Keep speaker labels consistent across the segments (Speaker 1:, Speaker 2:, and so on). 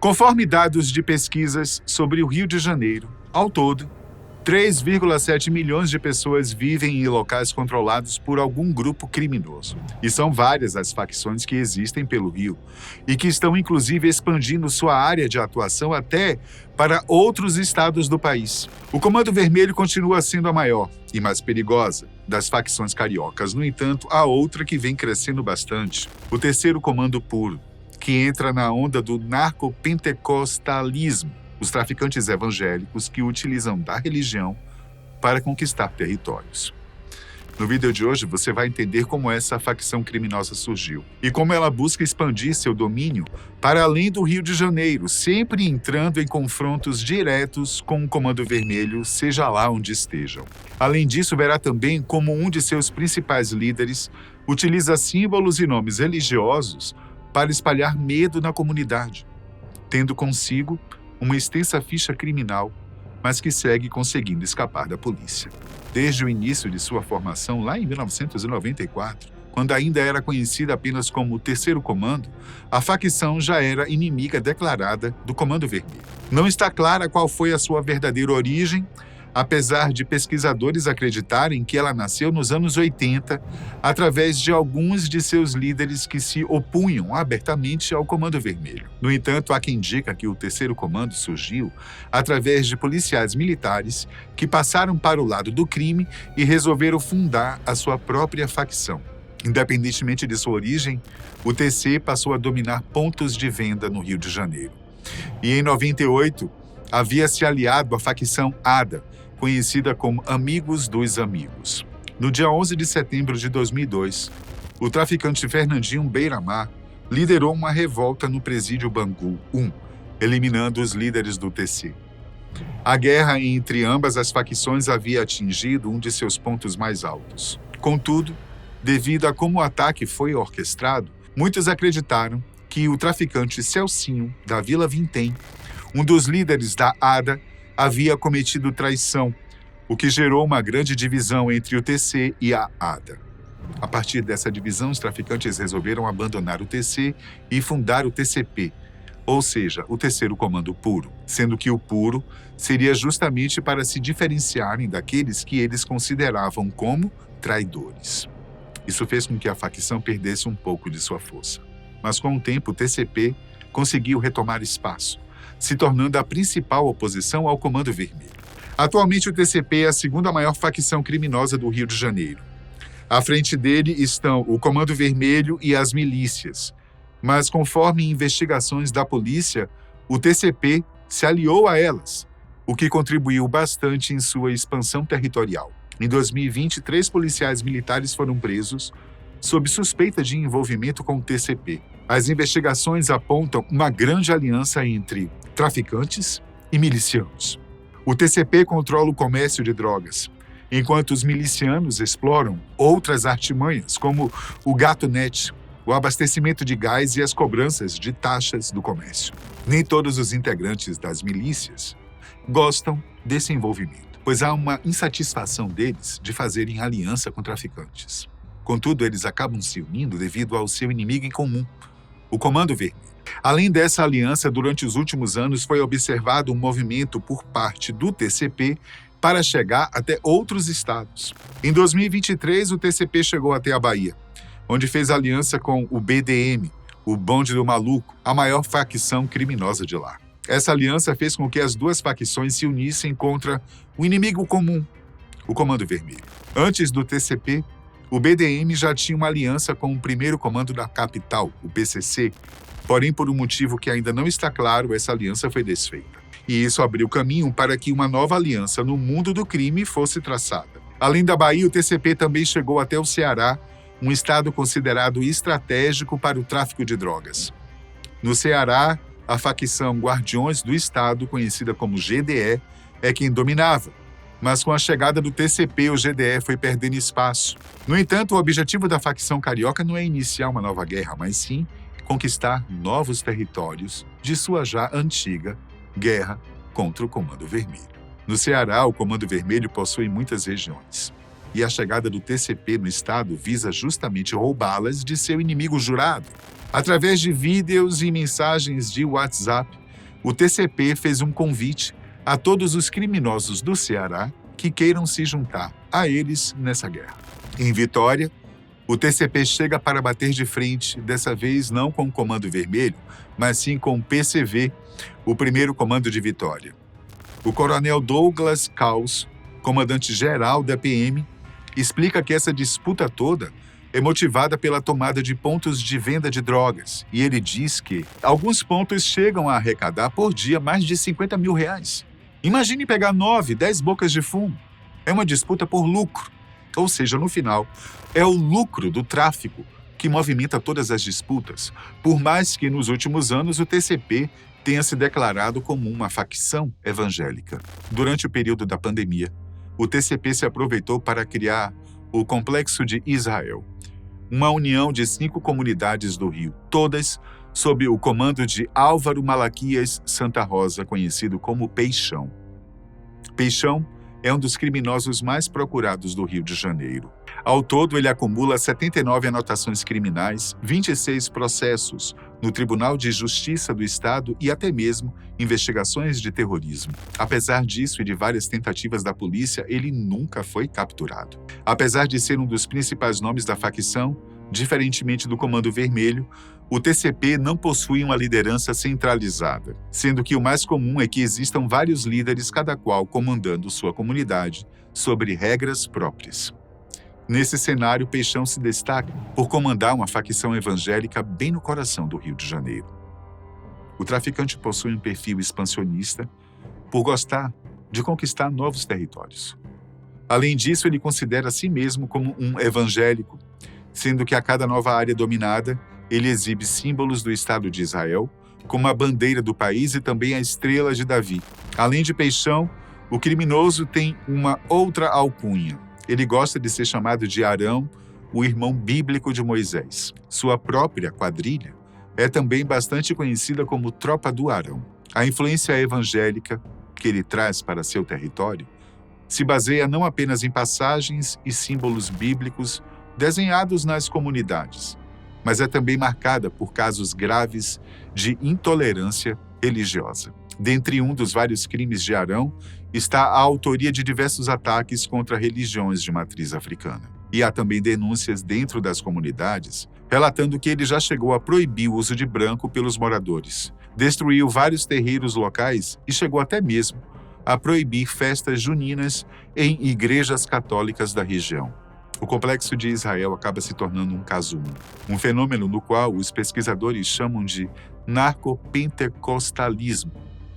Speaker 1: Conforme dados de pesquisas sobre o Rio de Janeiro, ao todo, 3,7 milhões de pessoas vivem em locais controlados por algum grupo criminoso. E são várias as facções que existem pelo Rio e que estão inclusive expandindo sua área de atuação até para outros estados do país. O Comando Vermelho continua sendo a maior e mais perigosa das facções cariocas. No entanto, há outra que vem crescendo bastante, o Terceiro Comando Puro, que entra na onda do narcopentecostalismo. Os traficantes evangélicos que utilizam da religião para conquistar territórios. No vídeo de hoje, você vai entender como essa facção criminosa surgiu e como ela busca expandir seu domínio para além do Rio de Janeiro, sempre entrando em confrontos diretos com o Comando Vermelho, seja lá onde estejam. Além disso, verá também como um de seus principais líderes utiliza símbolos e nomes religiosos para espalhar medo na comunidade, tendo consigo uma extensa ficha criminal, mas que segue conseguindo escapar da polícia. Desde o início de sua formação, lá em 1994, quando ainda era conhecida apenas como Terceiro Comando, a facção já era inimiga declarada do Comando Vermelho. Não está clara qual foi a sua verdadeira origem, apesar de pesquisadores acreditarem que ela nasceu nos anos 80, através de alguns de seus líderes que se opunham abertamente ao Comando Vermelho. No entanto, há quem diga que o Terceiro Comando surgiu através de policiais militares que passaram para o lado do crime e resolveram fundar a sua própria facção. Independentemente de sua origem, o TC passou a dominar pontos de venda no Rio de Janeiro. E em 98, havia se aliado à facção ADA, conhecida como Amigos dos Amigos. No dia 11 de setembro de 2002, o traficante Fernandinho Beiramar liderou uma revolta no presídio Bangu 1, eliminando os líderes do TC. A guerra entre ambas as facções havia atingido um de seus pontos mais altos. Contudo, devido a como o ataque foi orquestrado, muitos acreditaram que o traficante Celcinho, da Vila Vintém, um dos líderes da ADA, havia cometido traição, o que gerou uma grande divisão entre o TC e a ADA. A partir dessa divisão, os traficantes resolveram abandonar o TC e fundar o TCP, ou seja, o Terceiro Comando Puro, sendo que o puro seria justamente para se diferenciarem daqueles que eles consideravam como traidores. Isso fez com que a facção perdesse um pouco de sua força. Mas com o tempo, o TCP conseguiu retomar espaço, se tornando a principal oposição ao Comando Vermelho. Atualmente, o TCP é a segunda maior facção criminosa do Rio de Janeiro. À frente dele estão o Comando Vermelho e as milícias. Mas, conforme investigações da polícia, o TCP se aliou a elas, o que contribuiu bastante em sua expansão territorial. Em 2020, 3 policiais militares foram presos sob suspeita de envolvimento com o TCP. As investigações apontam uma grande aliança entre traficantes e milicianos. O TCP controla o comércio de drogas, enquanto os milicianos exploram outras artimanhas, como o gato net, o abastecimento de gás e as cobranças de taxas do comércio. Nem todos os integrantes das milícias gostam desse envolvimento, pois há uma insatisfação deles de fazerem aliança com traficantes. Contudo, eles acabam se unindo devido ao seu inimigo em comum, o Comando Vermelho. Além dessa aliança, durante os últimos anos foi observado um movimento por parte do TCP para chegar até outros estados. Em 2023, o TCP chegou até a Bahia, onde fez aliança com o BDM, o Bonde do Maluco, a maior facção criminosa de lá. Essa aliança fez com que as duas facções se unissem contra o inimigo comum, o Comando Vermelho. Antes do TCP, o BDM já tinha uma aliança com o primeiro comando da capital, o PCC, porém, por um motivo que ainda não está claro, essa aliança foi desfeita. E isso abriu caminho para que uma nova aliança no mundo do crime fosse traçada. Além da Bahia, o TCP também chegou até o Ceará, um estado considerado estratégico para o tráfico de drogas. No Ceará, a facção Guardiões do Estado, conhecida como GDE, é quem dominava. Mas com a chegada do TCP, o GDE foi perdendo espaço. No entanto, o objetivo da facção carioca não é iniciar uma nova guerra, mas sim conquistar novos territórios de sua já antiga guerra contra o Comando Vermelho. No Ceará, o Comando Vermelho possui muitas regiões. E a chegada do TCP no estado visa justamente roubá-las de seu inimigo jurado. Através de vídeos e mensagens de WhatsApp, O TCP fez um convite a todos os criminosos do Ceará que queiram se juntar a eles nessa guerra. Em Vitória, o TCP chega para bater de frente, dessa vez não com o Comando Vermelho, mas sim com o PCV, o primeiro comando de Vitória. O coronel Douglas Caus, comandante-geral da PM, explica que essa disputa toda é motivada pela tomada de pontos de venda de drogas. E ele diz que alguns pontos chegam a arrecadar por dia mais de R$50 mil. Imagine pegar 9, 10 bocas de fumo. É uma disputa por lucro. Ou seja, no final, é o lucro do tráfico que movimenta todas as disputas, por mais que nos últimos anos o TCP tenha se declarado como uma facção evangélica. Durante o período da pandemia, o TCP se aproveitou para criar o Complexo de Israel, uma união de 5 comunidades do Rio, todas sob o comando de Álvaro Malaquias Santa Rosa, conhecido como Peixão. Peixão é um dos criminosos mais procurados do Rio de Janeiro. Ao todo, ele acumula 79 anotações criminais, 26 processos no Tribunal de Justiça do Estado e até mesmo investigações de terrorismo. Apesar disso e de várias tentativas da polícia, ele nunca foi capturado. Apesar de ser um dos principais nomes da facção, diferentemente do Comando Vermelho, o TCP não possui uma liderança centralizada, sendo que o mais comum é que existam vários líderes, cada qual comandando sua comunidade, sobre regras próprias. Nesse cenário, Peixão se destaca por comandar uma facção evangélica bem no coração do Rio de Janeiro. O traficante possui um perfil expansionista por gostar de conquistar novos territórios. Além disso, ele considera a si mesmo como um evangélico, sendo que a cada nova área dominada, ele exibe símbolos do Estado de Israel, como a bandeira do país e também a estrela de Davi. Além de Peixão, o criminoso tem uma outra alcunha. Ele gosta de ser chamado de Arão, o irmão bíblico de Moisés. Sua própria quadrilha é também bastante conhecida como Tropa do Arão. A influência evangélica que ele traz para seu território se baseia não apenas em passagens e símbolos bíblicos desenhados nas comunidades, mas é também marcada por casos graves de intolerância religiosa. Dentre um dos vários crimes de Arão está a autoria de diversos ataques contra religiões de matriz africana. E há também denúncias dentro das comunidades relatando que ele já chegou a proibir o uso de branco pelos moradores, destruiu vários terreiros locais e chegou até mesmo a proibir festas juninas em igrejas católicas da região. O Complexo de Israel acaba se tornando um caso único, um fenômeno no qual os pesquisadores chamam de narcopentecostalismo,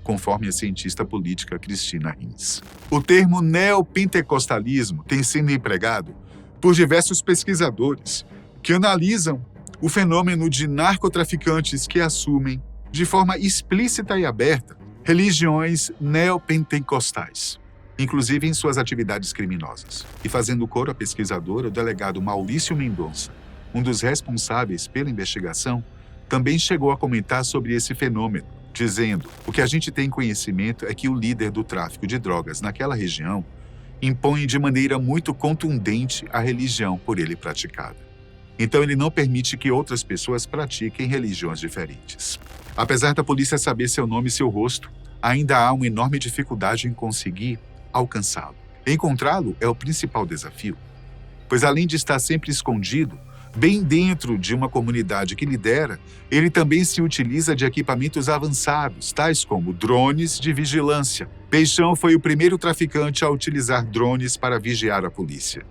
Speaker 1: conforme a cientista política Cristina Hinz. O termo neopentecostalismo tem sido empregado por diversos pesquisadores que analisam o fenômeno de narcotraficantes que assumem, de forma explícita e aberta, religiões neopentecostais, inclusive em suas atividades criminosas. E fazendo coro à pesquisadora, o delegado Maurício Mendonça, um dos responsáveis pela investigação, também chegou a comentar sobre esse fenômeno, dizendo: o que a gente tem conhecimento é que o líder do tráfico de drogas naquela região impõe de maneira muito contundente a religião por ele praticada. Então ele não permite que outras pessoas pratiquem religiões diferentes. Apesar da polícia saber seu nome e seu rosto, ainda há uma enorme dificuldade em conseguir alcançá-lo. Encontrá-lo é o principal desafio, pois além de estar sempre escondido, bem dentro de uma comunidade que lidera, ele também se utiliza de equipamentos avançados, tais como drones de vigilância. Peixão foi o primeiro traficante a utilizar drones para vigiar a polícia,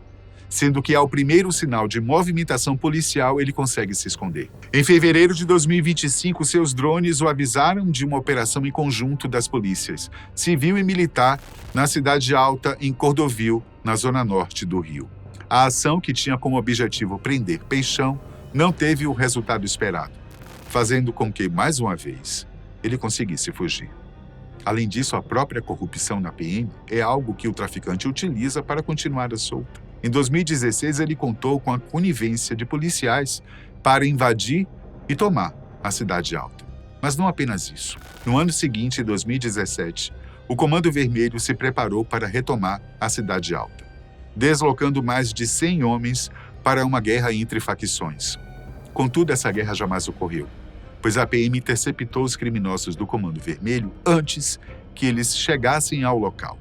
Speaker 1: sendo que ao primeiro sinal de movimentação policial ele consegue se esconder. Em fevereiro de 2025, seus drones o avisaram de uma operação em conjunto das polícias civil e militar na Cidade Alta, em Cordovil, na zona norte do Rio. A ação, que tinha como objetivo prender Peixão, não teve o resultado esperado, fazendo com que, mais uma vez, ele conseguisse fugir. Além disso, a própria corrupção na PM é algo que o traficante utiliza para continuar a solta. Em 2016, ele contou com a conivência de policiais para invadir e tomar a Cidade Alta. Mas não apenas isso. No ano seguinte, em 2017, o Comando Vermelho se preparou para retomar a Cidade Alta, deslocando mais de 100 homens para uma guerra entre facções. Contudo, essa guerra jamais ocorreu, pois a PM interceptou os criminosos do Comando Vermelho antes que eles chegassem ao local.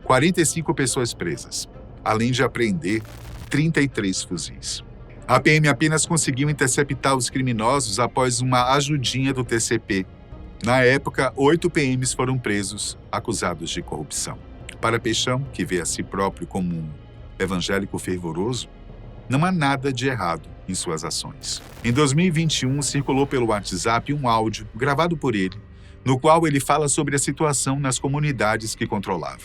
Speaker 1: 45 pessoas presas, além de apreender 33 fuzis. A PM apenas conseguiu interceptar os criminosos após uma ajudinha do TCP. Na época, 8 PMs foram presos, acusados de corrupção. Para Peixão, que vê a si próprio como um evangélico fervoroso, não há nada de errado em suas ações. Em 2021, circulou pelo WhatsApp um áudio gravado por ele, no qual ele fala sobre a situação nas comunidades que controlava.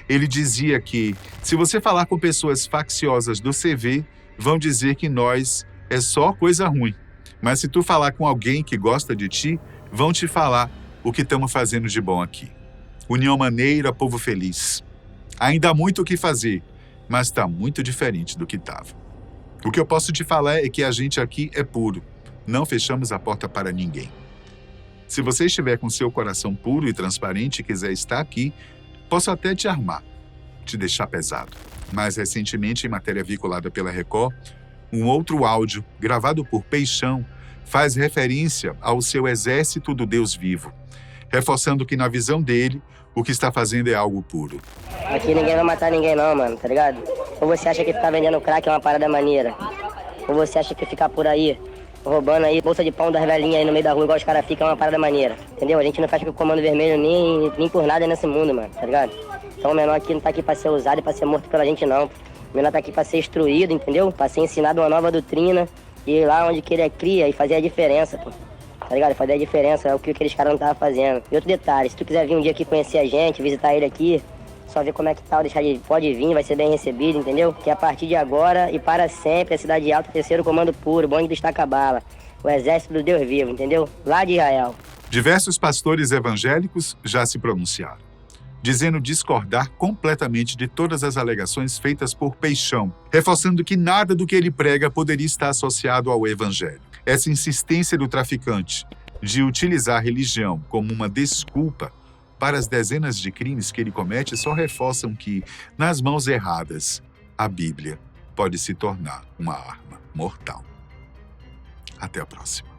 Speaker 1: Ele dizia que, se você falar com pessoas facciosas do CV, vão dizer que nós é só coisa ruim. Mas se tu falar com alguém que gosta de ti, vão te falar o que estamos fazendo de bom aqui. União maneira, povo feliz. Ainda há muito o que fazer, mas está muito diferente do que estava. O que eu posso te falar é que a gente aqui é puro. Não fechamos a porta para ninguém. Se você estiver com seu coração puro e transparente e quiser estar aqui, posso até te armar, te deixar pesado. Mais recentemente, em matéria vinculada pela Record, um outro áudio, gravado por Peixão, faz referência ao seu exército do Deus vivo, reforçando que, na visão dele, o que está fazendo é algo puro.
Speaker 2: Aqui ninguém vai matar ninguém não, mano, tá ligado? Ou você acha que ficar vendendo crack é uma parada maneira, ou você acha que ficar por aí, roubando aí bolsa de pão das velhinhas aí no meio da rua, igual os caras ficam, é uma parada maneira, entendeu? A gente não faz com o Comando Vermelho nem por nada nesse mundo, mano, tá ligado? Então o menor aqui não tá aqui pra ser usado e pra ser morto pela gente, não. O menor tá aqui pra ser instruído, entendeu? Pra ser ensinado uma nova doutrina e ir lá onde que ele é cria e fazer a diferença, pô. Tá ligado? Fazer a diferença é o que aqueles caras não estavam fazendo. E outro detalhe, se tu quiser vir um dia aqui conhecer a gente, visitar ele aqui, só ver como é que tá, pode vir, vai ser bem recebido, entendeu? Que a partir de agora e para sempre, a Cidade Alta, terceiro comando puro, bonde do Estaca-Bala, o exército do Deus vivo, entendeu? Lá de Israel.
Speaker 1: Diversos pastores evangélicos já se pronunciaram, dizendo discordar completamente de todas as alegações feitas por Peixão, reforçando que nada do que ele prega poderia estar associado ao evangelho. Essa insistência do traficante de utilizar a religião como uma desculpa para as dezenas de crimes que ele comete só reforçam que, nas mãos erradas, a Bíblia pode se tornar uma arma mortal. Até a próxima.